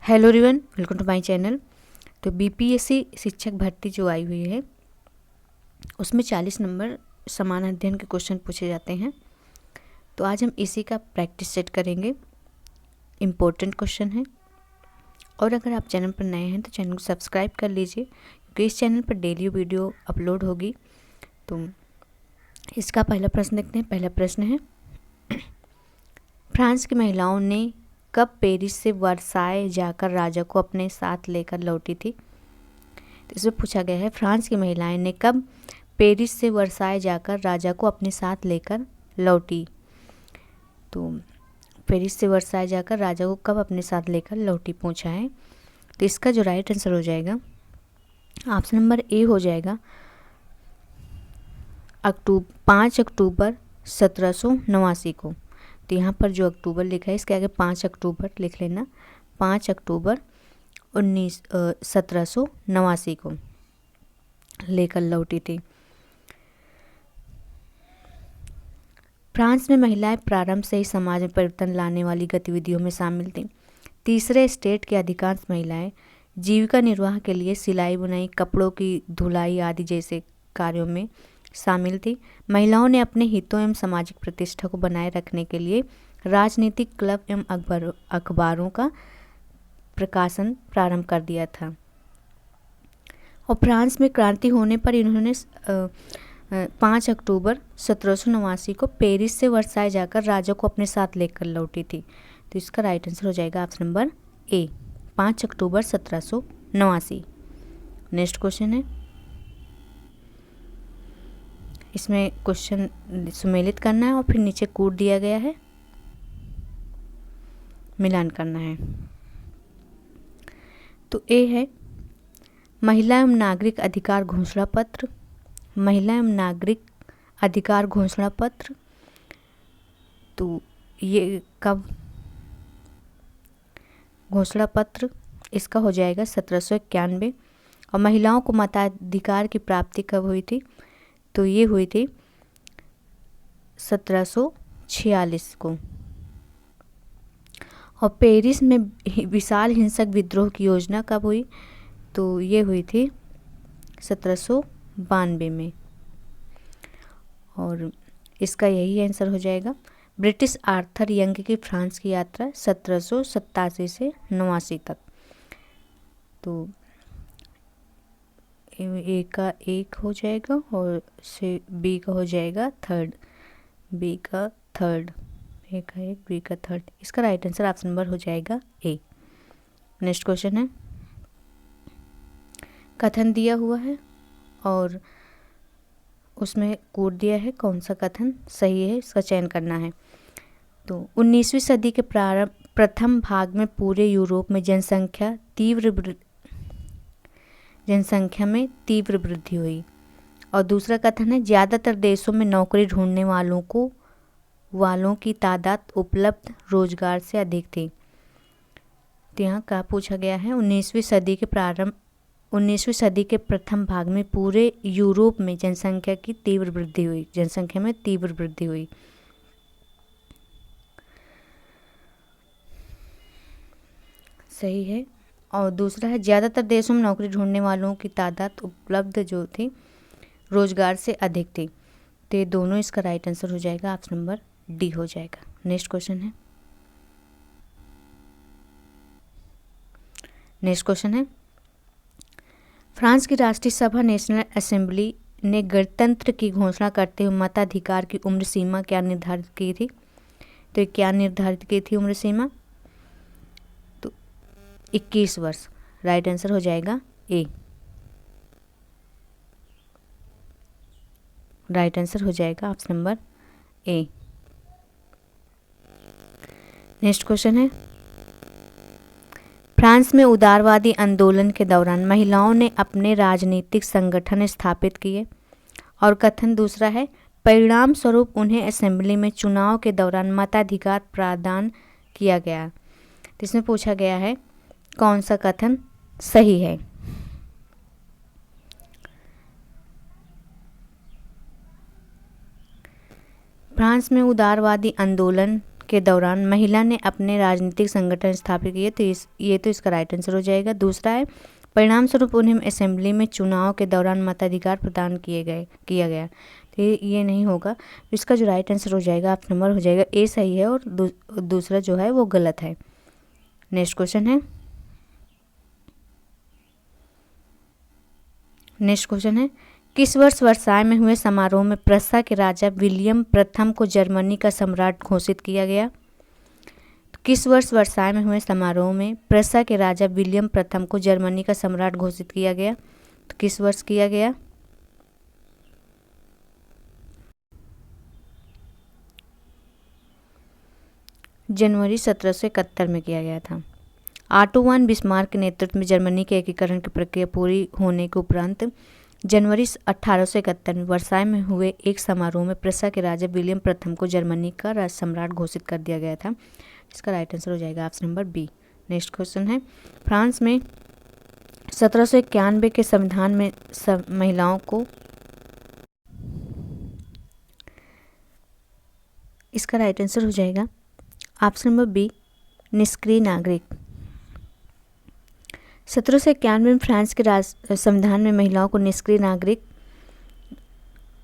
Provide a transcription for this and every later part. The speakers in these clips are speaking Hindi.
Hello everyone, welcome to my channel. तो बीपीएससी शिक्षक भर्ती जो आई हुई है उसमें 40 नंबर समान अध्ययन के क्वेश्चन पूछे जाते हैं। तो आज हम इसी का प्रैक्टिस सेट करेंगे। इम्पोर्टेंट क्वेश्चन है और अगर आप चैनल पर नए हैं तो चैनल को सब्सक्राइब कर लीजिए क्योंकि इस चैनल पर डेली वीडियो अपलोड होगी। तो इसका पहला प्रश्न देखते हैं। पहला प्रश्न है, फ्रांस की महिलाओं ने कब पेरिस से वर्साय जाकर राजा को अपने साथ लेकर लौटी थी? तो इसमें पूछा गया है, फ्रांस की महिलाएं ने कब पेरिस से वर्साय जाकर राजा को अपने साथ लेकर लौटी? तो पेरिस से वर्साय जाकर राजा को कब अपने साथ लेकर लौटी पूछा है। तो इसका जो राइट आंसर हो जाएगा ऑप्शन नंबर ए हो जाएगा 5 अक्टूबर 1789 को। तो यहाँ पर जो अक्टूबर लिखा है इसके आगे 5 अक्टूबर लिख लेना। 5 अक्टूबर 1789 को लेकर लौटी थी। फ्रांस में महिलाएं प्रारंभ से ही समाज में परिवर्तन लाने वाली गतिविधियों में शामिल थीं। तीसरे स्टेट के अधिकांश महिलाएं जीविका निर्वाह के लिए सिलाई बुनाई, कपड़ों की धुलाई आदि जैसे कार्यों में शामिल थी। महिलाओं ने अपने हितों एवं सामाजिक प्रतिष्ठा को बनाए रखने के लिए राजनीतिक क्लब एवं अखबारों का प्रकाशन प्रारंभ कर दिया था। और फ्रांस में क्रांति होने पर इन्होंने 5 अक्टूबर 1789 को पेरिस से वर्साय जाकर राजा को अपने साथ लेकर लौटी थी। तो इसका राइट आंसर हो जाएगा option number A, 5 October 1789। Next question है, इसमें क्वेश्चन सुमेलित करना है और फिर नीचे कोड दिया गया है, मिलान करना है। तो ए है महिला एवं नागरिक अधिकार घोषणा पत्र। महिला एवं नागरिक अधिकार घोषणा पत्र, तो ये कब घोषणा पत्र इसका हो जाएगा 1791। और महिलाओं को मताधिकार की प्राप्ति कब हुई थी? तो ये हुई थी 1746 को। और पेरिस में विशाल हिंसक विद्रोह की योजना कब हुई? तो ये हुई थी 1792 में। और इसका यही आंसर हो जाएगा। ब्रिटिश आर्थर यंग की फ्रांस की यात्रा 1787 से 89 तक। तो ए का एक हो जाएगा और से बी का हो जाएगा थर्ड, बी का थर्ड, ए का एक, बी का थर्ड। इसका राइट आंसर ऑप्शन नंबर हो जाएगा ए। नेक्स्ट क्वेश्चन है, कथन दिया हुआ है और उसमें कोड दिया है, कौन सा कथन सही है इसका चयन करना है। तो 19वीं सदी के प्रथम भाग में पूरे यूरोप में जनसंख्या में तीव्र वृद्धि हुई। और दूसरा कथन है, ज़्यादातर देशों में नौकरी ढूंढने वालों की तादाद उपलब्ध रोजगार से अधिक थी। तो यहाँ क्या पूछा गया है, 19वीं सदी के प्रथम भाग में पूरे यूरोप में जनसंख्या में तीव्र वृद्धि हुई। सही है। और दूसरा है, ज़्यादातर देशों में नौकरी ढूंढने वालों की तादाद उपलब्ध जो थी रोजगार से अधिक थी। तो ये दोनों इसका राइट आंसर हो जाएगा, ऑप्शन नंबर डी हो जाएगा। नेक्स्ट क्वेश्चन है, फ्रांस की राष्ट्रीय सभा नेशनल असेंबली ने गणतंत्र की घोषणा करते हुए मताधिकार की उम्र सीमा क्या निर्धारित की थी? तो क्या निर्धारित की थी उम्र सीमा? तो 21 वर्ष। राइट आंसर हो जाएगा ए। राइट आंसर हो जाएगा option number A. Next question है, फ्रांस में उदारवादी आंदोलन के दौरान महिलाओं ने अपने राजनीतिक संगठन स्थापित किए। और कथन दूसरा है, परिणाम स्वरूप उन्हें असेंबली में चुनाव के दौरान मताधिकार प्रदान किया गया। तो इसमें पूछा गया है कौन सा कथन सही है। फ्रांस में उदारवादी आंदोलन के दौरान महिला ने अपने राजनीतिक संगठन स्थापित किए, तो ये तो इसका राइट आंसर हो जाएगा। दूसरा है परिणाम स्वरूप उन्हें असेंबली में चुनाव के दौरान मताधिकार प्रदान किया गया, तो ये नहीं होगा। इसका जो राइट आंसर हो जाएगा आप नंबर हो जाएगा ए सही है और दूसरा जो है वो गलत है। नेक्स्ट क्वेश्चन है किस वर्ष वर्साय में हुए समारोह में प्रसा के राजा विलियम प्रथम को जर्मनी का सम्राट घोषित किया गया? तो किस वर्ष वर्साय में हुए समारोह में प्रसा के राजा विलियम प्रथम को जर्मनी का सम्राट घोषित किया गया? तो किस वर्ष किया गया? जनवरी 1771 में किया गया था। ऑटो वन बिस्मार्क के नेतृत्व में जर्मनी के एकीकरण की प्रक्रिया पूरी होने के उपरांत जनवरी 1871 में वर्साय में हुए एक समारोह में प्रसा के राजा विलियम प्रथम को जर्मनी का सम्राट घोषित कर दिया गया था। इसका राइट आंसर हो जाएगा option number B. Next question है फ्रांस में 1791 के संविधान में महिलाओं को, इसका राइट आंसर हो जाएगा ऑप्शन नंबर बी निष्क्रिय नागरिक। 1791 में फ्रांस के संविधान में महिलाओं को निष्क्रिय नागरिक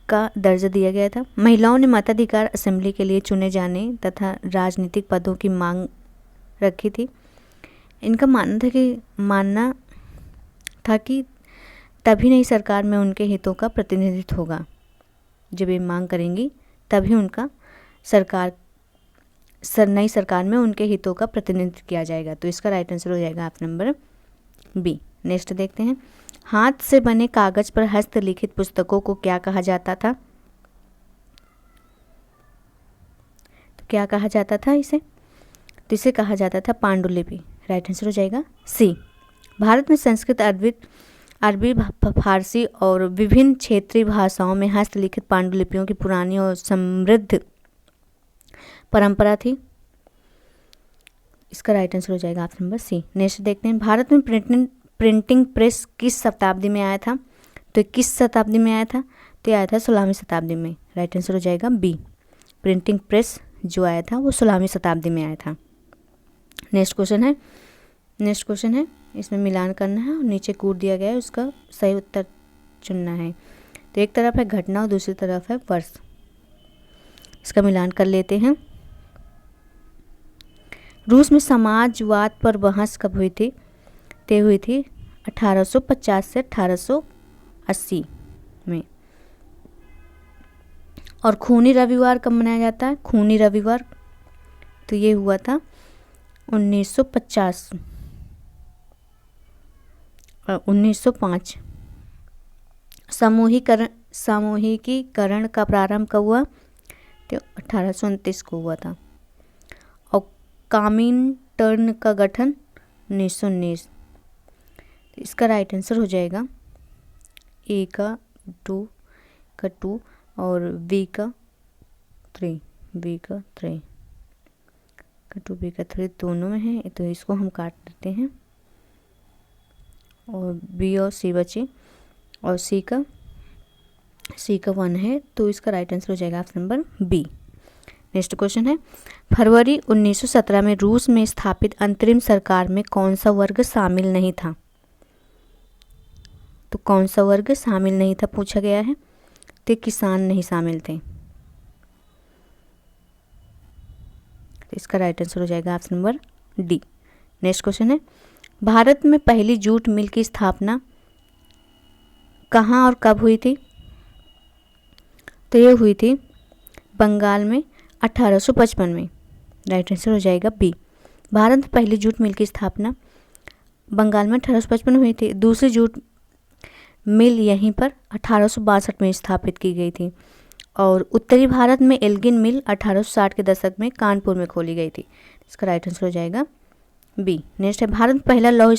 का दर्जा दिया गया था। महिलाओं ने मताधिकार, असेंबली के लिए चुने जाने तथा राजनीतिक पदों की मांग रखी थी। इनका मानना था कि तभी नई सरकार में उनके हितों का प्रतिनिधित्व होगा। जब ये मांग करेंगी तभी उनका नई सरकार में उनके हितों का प्रतिनिधित्व किया जाएगा। तो इसका राइट आंसर हो जाएगा ऑप्शन नंबर बी। नेक्स्ट देखते हैं हाथ से बने कागज पर हस्तलिखित पुस्तकों को क्या कहा जाता था? तो क्या कहा जाता था इसे? तो इसे कहा जाता था पांडुलिपि। राइट आंसर हो जाएगा सी। भारत में संस्कृत, अरबी, फारसी और विभिन्न क्षेत्रीय भाषाओं में हस्तलिखित पांडुलिपियों की पुरानी और समृद्ध परंपरा थी। इसका राइट आंसर हो जाएगा ऑप्शन नंबर सी। नेक्स्ट देखते हैं भारत में प्रिंटिंग प्रेस किस शताब्दी में आया था? तो किस शताब्दी में आया था? तो आया था 16वीं शताब्दी में। राइट आंसर हो जाएगा बी। प्रिंटिंग प्रेस जो आया था वो 16वीं शताब्दी में आया था। नेक्स्ट क्वेश्चन है इसमें मिलान करना है और नीचे कूट दिया गया है, उसका सही उत्तर चुनना है। तो एक तरफ है घटना और दूसरी तरफ है वर्ष। इसका मिलान कर लेते हैं। रूस में समाजवाद पर बहस कब हुई थी? तय हुई थी 1850 से 1880 में। और खूनी रविवार कब मनाया जाता है? खूनी रविवार तो ये हुआ था 1905। सामूहिकीकरण का प्रारंभ कब हुआ? तो 1829 को हुआ था। और कामिनटर्न का गठन 1919। तो इसका राइट आंसर हो जाएगा ए का 2 और बी का 3 दोनों में है, तो इसको हम काट देते हैं और बी और सी बचे और सी का 1 है, तो इसका राइट आंसर हो जाएगा option number B. Next question है फरवरी 1917 में रूस में स्थापित अंतरिम सरकार में कौन सा वर्ग शामिल नहीं था? तो कौन सा वर्ग शामिल नहीं था पूछा गया है। तो किसान नहीं शामिल थे। तो इसका राइट आंसर हो जाएगा option number D. Next question है भारत में पहली जूट मिल की स्थापना कहाँ और कब हुई थी? तो ये हुई थी बंगाल में 1855 में। राइट आंसर हो जाएगा बी। भारत में पहली जूट मिल की स्थापना बंगाल में 1855 में हुई थी। दूसरी जूट मिल यहीं पर 1862 में स्थापित की गई थी और उत्तरी भारत में एल्गिन मिल 1860 के दशक में कानपुर में खोली गई थी। इसका राइट आंसर हो जाएगा बी। नेक्स्ट है भारत में पहला लौह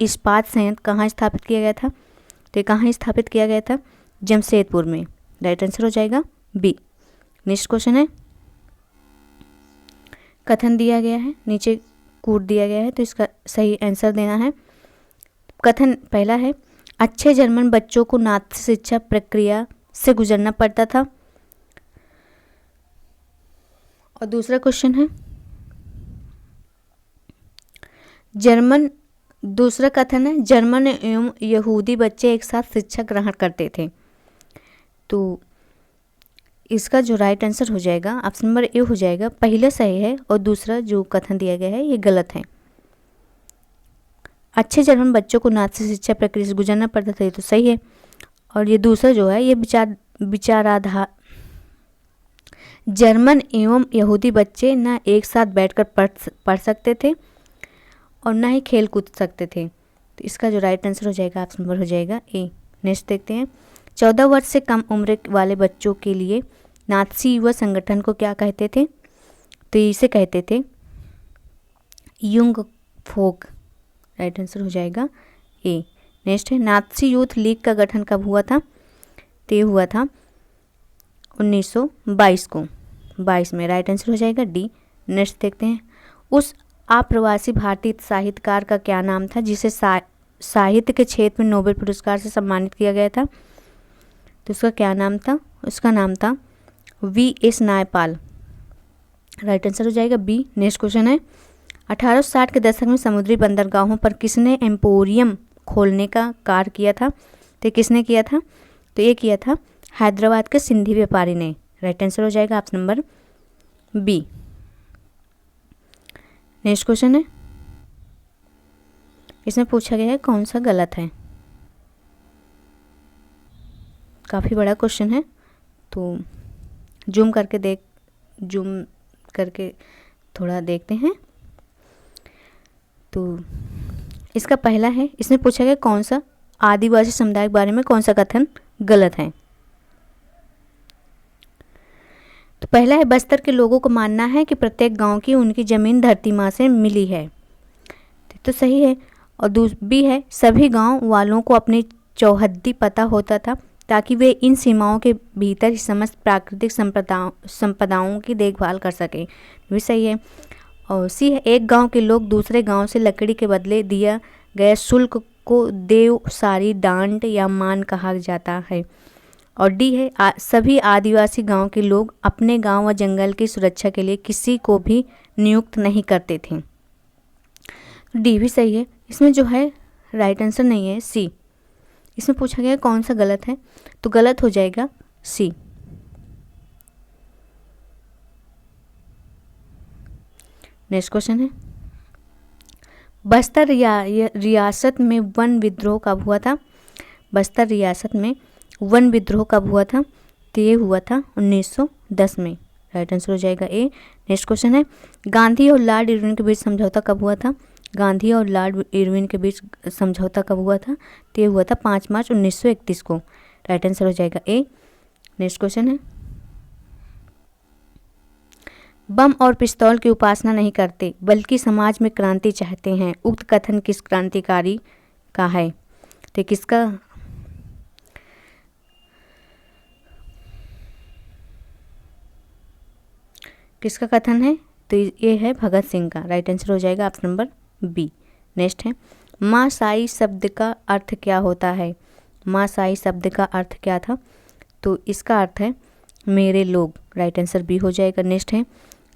इस्पात संयंत्र कहाँ स्थापित किया गया था? तो कहाँ स्थापित किया गया था? जमशेदपुर में। राइट आंसर हो जाएगा बी। नेक्स्ट क्वेश्चन है कथन दिया गया है, नीचे कूट दिया गया है, तो इसका सही आंसर देना है। कथन पहला है अच्छे जर्मन बच्चों को नाट्य शिक्षा प्रक्रिया से गुजरना पड़ता था। और दूसरा क्वेश्चन है जर्मन, दूसरा कथन है जर्मन एवं यहूदी बच्चे एक साथ शिक्षा ग्रहण करते थे। तो इसका जो राइट आंसर हो जाएगा ऑप्शन नंबर ए हो जाएगा। पहला सही है और दूसरा जो कथन दिया गया है ये गलत है। अच्छे जर्मन बच्चों को नाज़ी शिक्षा प्रक्रिया से गुजरना पड़ता था, ये तो सही है। और ये दूसरा जो है ये विचाराधार जर्मन एवं यहूदी बच्चे ना एक साथ बैठकर पढ़ सकते थे और ना ही खेल कूद सकते थे। तो इसका जो राइट आंसर हो जाएगा ऑप्शन नंबर हो जाएगा ए। नेक्स्ट देखते हैं 14 वर्ष से कम उम्र वाले बच्चों के लिए नाज़ी युवा संगठन को क्या कहते थे? तो इसे कहते थे युंग फोक। राइट आंसर हो जाएगा ए। नेक्स्ट है नाज़ी यूथ लीग का गठन कब हुआ था? तो ये हुआ था 1922 को, 22 में। राइट आंसर हो जाएगा डी। नेक्स्ट देखते हैं उस अप्रवासी भारतीय साहित्यकार का क्या नाम था जिसे साहित्य के क्षेत्र में नोबेल पुरस्कार से सम्मानित किया गया था? तो उसका क्या नाम था? उसका नाम था V.S. नायपाल। राइट आंसर हो जाएगा बी। नेक्स्ट क्वेश्चन है 1860 के दशक में समुद्री बंदरगाहों पर किसने एम्पोरियम खोलने का कार्य किया था? तो किसने किया था? तो ये किया था हैदराबाद के सिंधी व्यापारी ने। राइट आंसर हो जाएगा option number B. Next question है इसमें पूछा गया है कौन सा गलत है। काफ़ी बड़ा क्वेश्चन है तो जूम करके थोड़ा देखते हैं। तो इसका पहला है इसमें पूछा गया कौन सा आदिवासी समुदाय के बारे में कौन सा कथन गलत है। तो पहला है बस्तर के लोगों को मानना है कि प्रत्येक गांव की उनकी ज़मीन धरती माँ से मिली है। तो सही है। और बी है सभी गांव वालों को अपनी चौहद्दी पता होता था ताकि वे इन सीमाओं के भीतर ही समस्त प्राकृतिक संपदाओं की देखभाल कर सकें। भी सही है। और सी है एक गांव के लोग दूसरे गांव से लकड़ी के बदले दिया गया शुल्क को देव सारी डांट या मान कहा जाता है। और डी है सभी आदिवासी गांव के लोग अपने गांव व जंगल की सुरक्षा के लिए किसी को भी नियुक्त नहीं करते थे। डी भी सही है। इसमें जो है राइट आंसर नहीं है सी। इसमें पूछा गया कौन सा गलत है तो गलत हो जाएगा सी। नेक्स्ट क्वेश्चन है बस्तर रियासत में वन विद्रोह कब हुआ था? बस्तर रियासत में वन विद्रोह कब हुआ था? तो ये हुआ था 1910 में। राइट आंसर हो जाएगा ए। नेक्स्ट क्वेश्चन है गांधी और लॉर्ड इरविन के बीच समझौता कब हुआ था? गांधी और लॉर्ड इरविन के बीच समझौता कब हुआ था? तो ये हुआ था 5 मार्च 1931 को। राइट आंसर हो जाएगा ए। नेक्स्ट क्वेश्चन है बम और पिस्तौल की उपासना नहीं करते बल्कि समाज में क्रांति चाहते हैं, उक्त कथन किस क्रांतिकारी का है? तो किसका कथन है? तो ये है भगत सिंह का। राइट आंसर हो जाएगा ऑप्शन नंबर बी। नेक्स्ट है माँ साई शब्द का अर्थ क्या होता है? माँ साई शब्द का अर्थ क्या था? तो इसका अर्थ है मेरे लोग। राइट आंसर बी हो जाएगा। नेक्स्ट है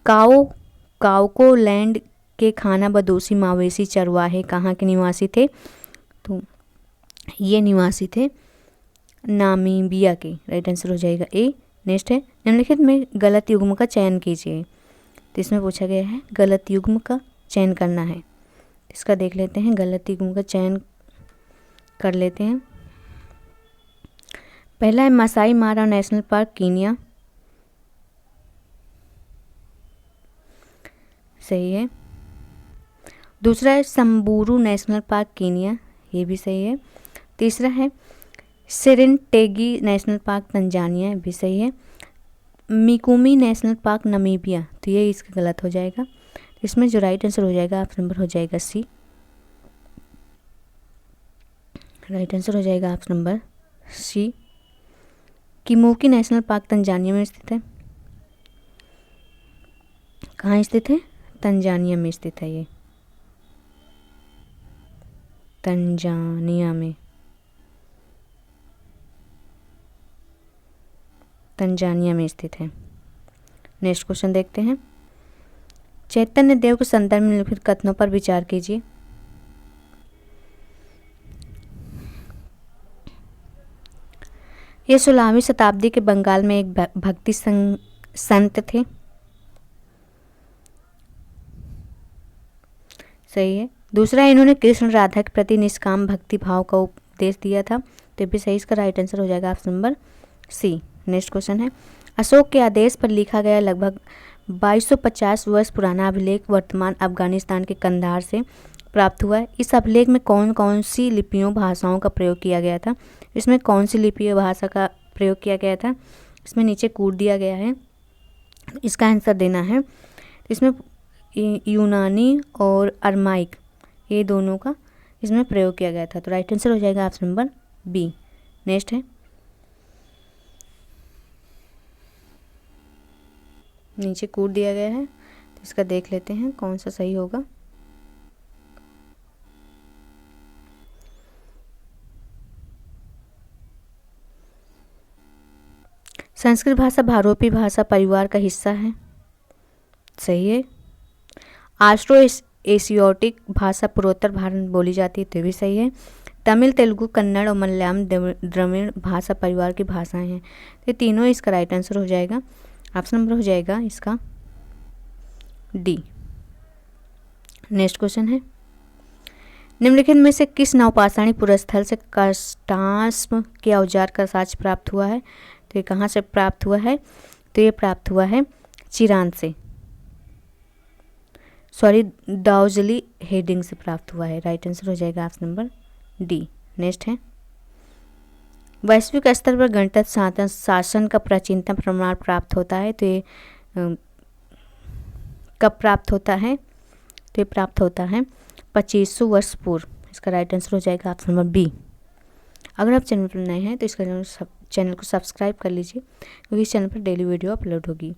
काउको लैंड के खाना बदोशी मवेशी चरवाहे कहाँ के निवासी थे? तो ये निवासी थे नामीबिया के। राइट आंसर हो जाएगा ए। नेक्स्ट है निम्नलिखित में गलत युग्म का चयन कीजिए। तो इसमें पूछा गया है गलत युग्म का चयन करना है। इसका देख लेते हैं गलत युग्म का चयन कर लेते हैं। पहला है Maasai Mara national park Kenya, सही है। दूसरा है संबूरू नेशनल पार्क कीनिया, ये भी सही है। तीसरा है सेरेंटेगी नेशनल पार्क तंजानिया, भी सही है। मिकुमी नेशनल पार्क नमीबिया, तो ये इसका गलत हो जाएगा। इसमें जो राइट आंसर हो जाएगा ऑप्शन नंबर हो जाएगा सी। राइट आंसर हो जाएगा ऑप्शन नंबर सी। किमोकी नेशनल पार्क तंजानिया में स्थित है। कहाँ स्थित है? तंजानिया में स्थित है। ये तंजानिया में स्थित है। नेक्स्ट क्वेश्चन देखते हैं। चैतन्य देव के संदर्भ में निम्नलिखित कथनों पर विचार कीजिए। ये 16वीं शताब्दी के बंगाल में एक भक्ति संत थे। सही है। दूसरा, इन्होंने कृष्ण राधा के प्रति निष्काम भक्ति भाव का उपदेश दिया था, तो भी सही। इसका राइट आंसर हो जाएगा option number C. Next question है, अशोक के आदेश पर लिखा गया लगभग 2250 वर्ष पुराना अभिलेख वर्तमान अफगानिस्तान के कंधार से प्राप्त हुआ है। इस अभिलेख में कौन कौन सी लिपियों भाषाओं का प्रयोग किया गया था? इसमें कौन सी लिपि भाषा का प्रयोग किया गया था? इसमें नीचे कूट दिया गया है, इसका आंसर देना है। इसमें यूनानी और अरमाइक, ये दोनों का इसमें प्रयोग किया गया था, तो राइट आंसर हो जाएगा ऑप्शन नंबर बी। नेक्स्ट है, नीचे कूट दिया गया है, तो इसका देख लेते हैं कौन सा सही होगा। संस्कृत भाषा भारोपी भाषा परिवार का हिस्सा है। सही है। ऑस्ट्रो एशियोटिक भाषा पूर्वोत्तर भारत में बोली जाती है, तो भी सही है। तमिल, तेलुगु, कन्नड़ और मलयालम द्रविड़ भाषा परिवार की भाषाएं हैं, तो तीनों इसका राइट आंसर हो जाएगा। ऑप्शन नंबर हो जाएगा इसका डी। नेक्स्ट क्वेश्चन है, निम्नलिखित में से किस नवपाषाणी पुरस्थल से काष्ठाश्म के औजार का साक्ष्य प्राप्त हुआ है? तो ये कहाँ से प्राप्त हुआ है? तो ये प्राप्त हुआ है चिरान से, सॉरी दाउजली हेडिंग से प्राप्त हुआ है। राइट आंसर हो जाएगा ऑप्शन नंबर डी। नेक्स्ट है, वैश्विक स्तर पर गणतंत्र शासन का प्राचीनतम प्रमाण प्राप्त होता है, तो ये कब प्राप्त होता है? तो ये प्राप्त होता है 2500 वर्ष पूर्व। इसका राइट आंसर हो जाएगा ऑप्शन नंबर बी। अगर आप चैनल पर नए हैं तो इसका चैनल को सब्सक्राइब कर लीजिए, क्योंकि इस चैनल पर डेली वीडियो अपलोड होगी।